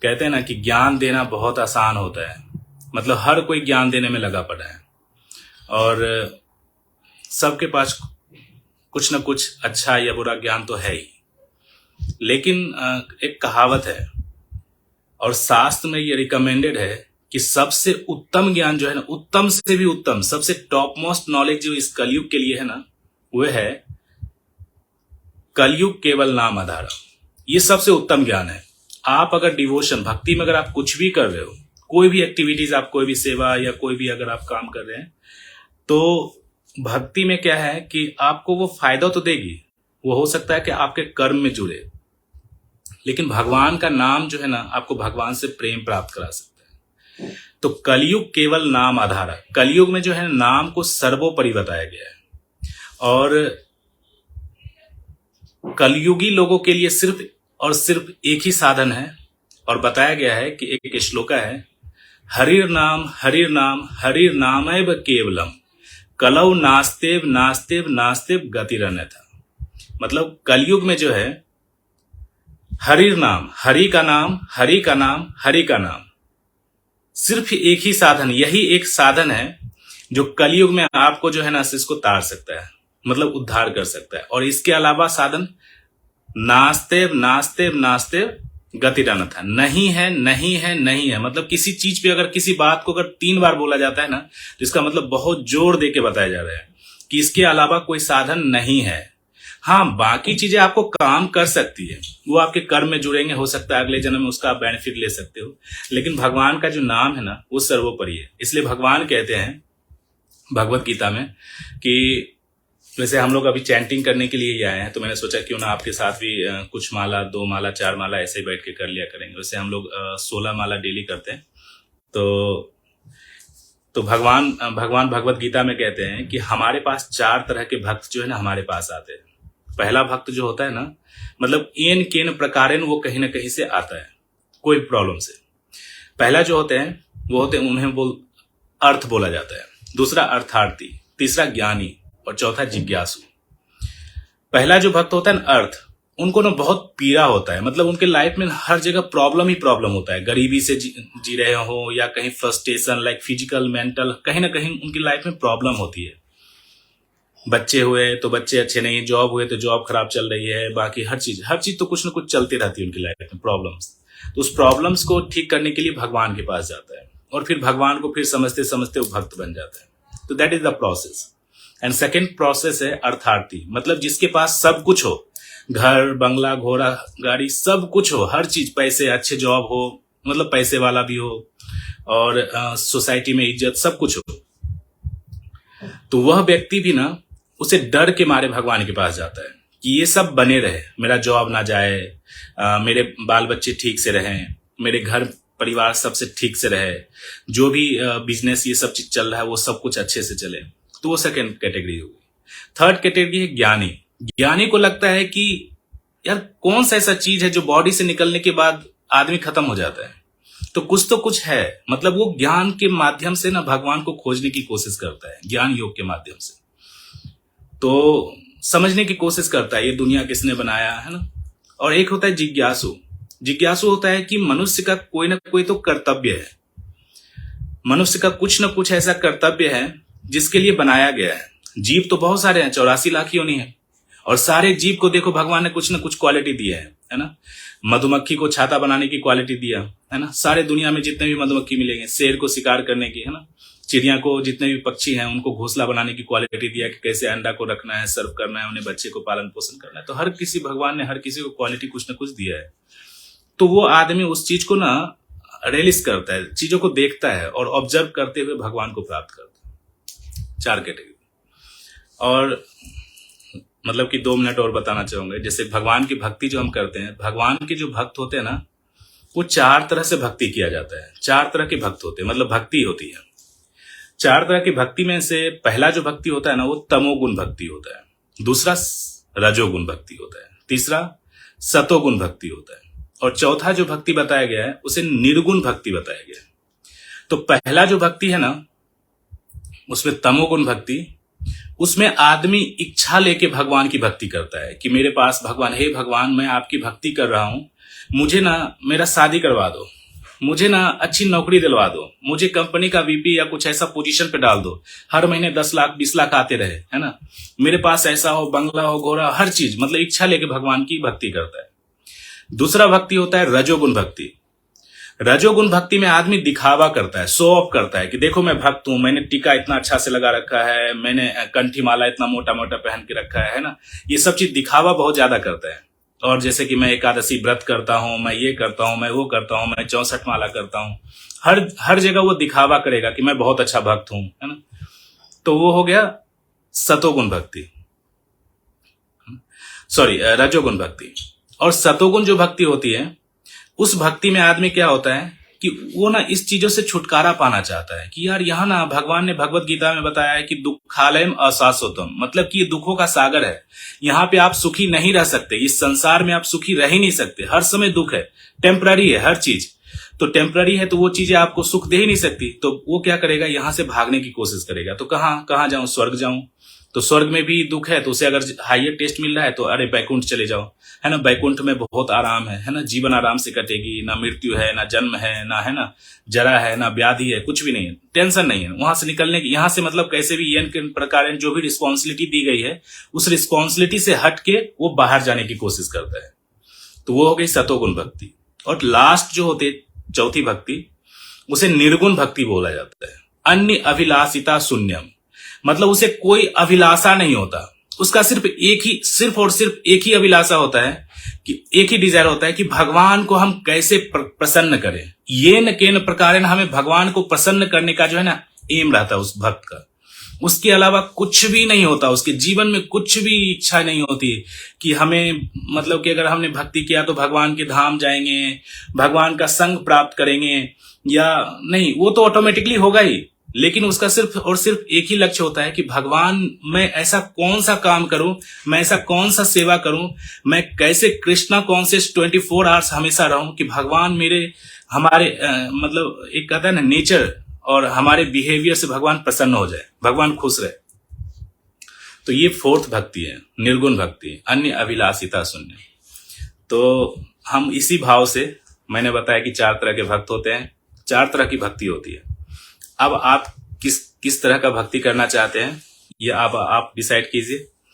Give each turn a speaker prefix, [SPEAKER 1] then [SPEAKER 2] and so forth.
[SPEAKER 1] कहते हैं ना कि ज्ञान देना बहुत आसान होता है, मतलब हर कोई ज्ञान देने में लगा पड़ा है और सबके पास कुछ ना कुछ अच्छा या बुरा ज्ञान तो है ही। लेकिन एक कहावत है और शास्त्र में ये रिकमेंडेड है कि सबसे उत्तम ज्ञान जो है ना, उत्तम से भी उत्तम, सबसे टॉप मोस्ट नॉलेज जो इस कलयुग के लिए है ना, वो है कलयुग केवल नाम आधारा। ये सबसे उत्तम ज्ञान है। आप अगर डिवोशन, भक्ति में अगर आप कुछ भी कर रहे हो, कोई भी एक्टिविटीज, आप कोई भी सेवा या कोई भी अगर आप काम कर रहे हैं, तो भक्ति में क्या है कि आपको वो फायदा तो देगी, वो हो सकता है कि आपके कर्म में जुड़े, लेकिन भगवान का नाम जो है ना, आपको भगवान से प्रेम प्राप्त करा सकता है। तो कलयुग केवल नाम आधारा, कलयुग में जो है नाम को सर्वोपरि बताया गया है और कलयुगी लोगों के लिए सिर्फ और सिर्फ एक ही साधन है और बताया गया है कि एक श्लोका है, हरिर नाम हरिर नाम हरिर नामैव केवलम कलौ नास्तेव नास्तेव नास्तेव गतिरन्यथा। मतलब कलयुग में जो है हरिर नाम, हरि का नाम, हरि का नाम, हरि का नाम, सिर्फ एक ही साधन, यही एक साधन है जो कलयुग में आपको जो है ना इसको तार सकता है, मतलब उद्धार कर सकता है। और इसके अलावा साधन नास्तेव नास्तेव नास्तेव गतिरन्यथा, नहीं है नहीं है नहीं है। मतलब किसी चीज पे अगर किसी बात को अगर 3 बार बोला जाता है ना, तो इसका मतलब बहुत जोर दे के बताया जा रहा है कि इसके अलावा कोई साधन नहीं है। हाँ, बाकी चीजें आपको काम कर सकती है, वो आपके कर्म में जुड़ेंगे, हो सकता है अगले जन्म में उसका आप बेनिफिट ले सकते हो, लेकिन भगवान का जो नाम है ना वो सर्वोपरि है। इसलिए भगवान कहते हैं भगवत गीता में कि वैसे हम लोग अभी चैंटिंग करने के लिए ही आए हैं, तो मैंने सोचा क्यों ना आपके साथ भी कुछ माला, 2 माला, 4 माला ऐसे ही बैठ के कर लिया करेंगे। वैसे हम लोग 16 माला डेली करते हैं। तो भगवान भगवत गीता में कहते हैं कि हमारे पास 4 तरह के भक्त जो है ना हमारे पास आते हैं। पहला भक्त जो होता है ना, मतलब एन केन प्रकारेण वो कहीं ना कहीं से आता है, कोई प्रॉब्लम से। पहला जो होते हैं वो होते हैं, उन्हें अर्थ बोला जाता है, दूसरा अर्थार्थी, तीसरा ज्ञानी और चौथा जिज्ञासु। पहला जो भक्त होता है ना अर्थ, उनको ना बहुत पीड़ा होता है, मतलब उनके लाइफ में हर जगह प्रॉब्लम ही प्रॉब्लम होता है। गरीबी से जी रहे हो या कहीं फ्रस्ट्रेशन लाइक फिजिकल मेंटल, कहीं ना कहीं उनकी लाइफ में प्रॉब्लम होती है। बच्चे हुए तो बच्चे अच्छे नहीं, जॉब हुए तो जॉब खराब चल रही है, बाकी हर चीज तो कुछ ना कुछ चलती रहती है उनकी लाइफ में, प्रॉब्लम्स। तो उस प्रॉब्लम्स को ठीक करने के लिए भगवान के पास जाता है और फिर भगवान को फिर समझते समझते वो भक्त बन जाता है। तो that is the process. And second process है अर्थार्थी, मतलब जिसके पास सब कुछ हो, घर बंगला घोड़ा गाड़ी सब कुछ हो, हर चीज, पैसे, अच्छे जॉब हो, मतलब पैसे वाला भी हो और सोसाइटी में इज्जत, सब कुछ हो, तो वह व्यक्ति भी ना उसे डर के मारे भगवान के पास जाता है कि ये सब बने रहे, मेरा जॉब ना जाए, मेरे बाल बच्चे ठीक से रहें, मेरे घर परिवार सबसे ठीक से रहे, जो भी बिजनेस ये सब चीज चल रहा है वो सब कुछ अच्छे से चले। तो वो सेकेंड कैटेगरी होगी। थर्ड कैटेगरी है ज्ञानी। ज्ञानी को लगता है कि यार कौन सा ऐसा चीज है जो बॉडी से निकलने के बाद आदमी खत्म हो जाता है, तो कुछ है, मतलब वो ज्ञान के माध्यम से ना भगवान को खोजने की कोशिश करता है, ज्ञान योग के माध्यम से। तो समझने की कोशिश करता है ये दुनिया किसने बनाया है ना। और एक होता है जिज्ञासु। जिज्ञासु होता है कि मनुष्य का कोई ना कोई तो कर्तव्य है, मनुष्य का कुछ ना कुछ ऐसा कर्तव्य है जिसके लिए बनाया गया है। जीव तो बहुत सारे हैं, 84 लाख योनि है, और सारे जीव को देखो भगवान ने कुछ ना कुछ क्वालिटी दिया है ना। मधुमक्खी को छाता बनाने की क्वालिटी दिया है ना, सारे दुनिया में जितने भी मधुमक्खी मिलेंगे, शेर को शिकार करने की है ना, चिड़िया को, जितने भी पक्षी हैं उनको घोंसला बनाने की क्वालिटी दिया कि कैसे अंडा को रखना है, सर्व करना है, उन्हें बच्चे को पालन पोषण करना है। तो हर किसी भगवान ने हर किसी को क्वालिटी कुछ ना कुछ दिया है। तो वो आदमी उस चीज को ना रियलाइज करता है, चीजों को देखता है और ऑब्जर्व करते हुए भगवान को प्राप्त करता है। 4 कैटेगरी। और मतलब कि 2 मिनट और बताना चाहूंगा। जैसे भगवान की भक्ति जो हम करते हैं, भगवान के जो भक्त होते हैं ना, वो 4 तरह से भक्ति किया जाता है। 4 तरह के भक्त होते हैं, मतलब भक्ति होती है। 4 तरह की भक्ति में से पहला जो भक्ति होता है ना, वो तमोगुण भक्ति होता है, दूसरा रजोगुण भक्ति होता है, तीसरा सतोगुण भक्ति होता है, और चौथा जो भक्ति बताया गया है उसे निर्गुण भक्ति बताया गया है। तो पहला जो भक्ति है ना, उसमें तमोगुण भक्ति, उसमें आदमी इच्छा लेके भगवान की भक्ति करता है कि मेरे पास भगवान, हे भगवान मैं आपकी भक्ति कर रहा हूं, मुझे ना मेरा शादी करवा दो, मुझे ना अच्छी नौकरी दिलवा दो, मुझे कंपनी का वीपी या कुछ ऐसा पोजीशन पे डाल दो, हर महीने 10 लाख 20 लाख आते रहे, है ना, मेरे पास ऐसा हो, बंगला हो, घोड़ा, हर चीज, मतलब इच्छा लेके भगवान की भक्ति करता है। दूसरा भक्ति होता है रजोगुण भक्ति। रजोगुण भक्ति में आदमी दिखावा करता है, शो ऑफ करता है कि देखो मैं भक्त हूं, मैंने टीका इतना अच्छा से लगा रखा है, मैंने कंठी माला इतना मोटा मोटा पहन के रखा है ना, ये सब चीज दिखावा बहुत ज्यादा करता है। और जैसे कि मैं एकादशी व्रत करता हूं, मैं ये करता हूं, मैं वो करता हूं, मैं 64 माला करता हूं, हर जगह वो दिखावा करेगा कि मैं बहुत अच्छा भक्त हूं, है ना। तो वो हो गया सतोगुण भक्ति, सॉरी रजोगुण भक्ति। और सतोगुण जो भक्ति होती है, उस भक्ति में आदमी क्या होता है कि वो ना इस चीजों से छुटकारा पाना चाहता है कि यार यहाँ ना भगवान ने भगवत गीता में बताया है कि दुखालयम अशाश्वतम, मतलब कि ये दुखों का सागर है, यहाँ पे आप सुखी नहीं रह सकते, इस संसार में आप सुखी रह ही नहीं सकते, हर समय दुख है, टेम्पररी है हर चीज। तो टेम्पररी है तो वो चीजें आपको सुख दे ही नहीं सकती, तो वो क्या करेगा, यहां से भागने की कोशिश करेगा। तो कहाँ जाऊं, स्वर्ग जाऊं, तो स्वर्ग में भी दुख है, तो उसे अगर हाईयर टेस्ट मिल रहा है तो अरे बैकुंठ चले जाओ, है ना, बैकुंठ में बहुत आराम है ना, जीवन आराम से कटेगी, ना मृत्यु है, ना जन्म है, ना है ना जरा है, ना व्याधि है, कुछ भी नहीं है, टेंशन नहीं है। वहां से निकलने की, यहां से मतलब कैसे भी ये प्रकार जो भी रिस्पॉन्सिबिलिटी दी गई है, उस रिस्पॉन्सिबिलिटी से हट के वो बाहर जाने की कोशिश करता है। तो वो हो गई सतोगुण भक्ति। और लास्ट जो होते चौथी भक्ति, उसे निर्गुण भक्ति बोला जाता है। अन्य अभिलाषिता शून्यम, मतलब उसे कोई अभिलाषा नहीं होता, उसका सिर्फ एक ही अभिलाषा होता है कि एक ही डिजायर होता है कि भगवान को हम कैसे प्रसन्न करें। ये न केन प्रकार हमें भगवान को प्रसन्न करने का जो है ना एम रहता है उस भक्त का। उसके अलावा कुछ भी नहीं होता, उसके जीवन में कुछ भी इच्छा नहीं होती कि हमें, मतलब कि अगर हमने भक्ति किया तो भगवान के धाम जाएंगे, भगवान का संग प्राप्त करेंगे, या नहीं, वो तो ऑटोमेटिकली होगा ही, लेकिन उसका सिर्फ और सिर्फ एक ही लक्ष्य होता है कि भगवान मैं ऐसा कौन सा काम करूं, मैं ऐसा कौन सा सेवा करूं, मैं कैसे कृष्णा कॉन्शियस 24 आवर्स हमेशा रहूं कि भगवान हमारे मतलब एक कहता है ना नेचर और हमारे बिहेवियर से भगवान प्रसन्न हो जाए, भगवान खुश रहे। तो ये फोर्थ भक्ति है, निर्गुण भक्ति, अन्य अभिलाषिता शून्य। तो हम इसी भाव से, मैंने बताया कि 4 तरह के भक्त होते हैं, 4 तरह की भक्ति होती है। अब आप किस तरह का भक्ति करना चाहते हैं, ये आप डिसाइड कीजिए।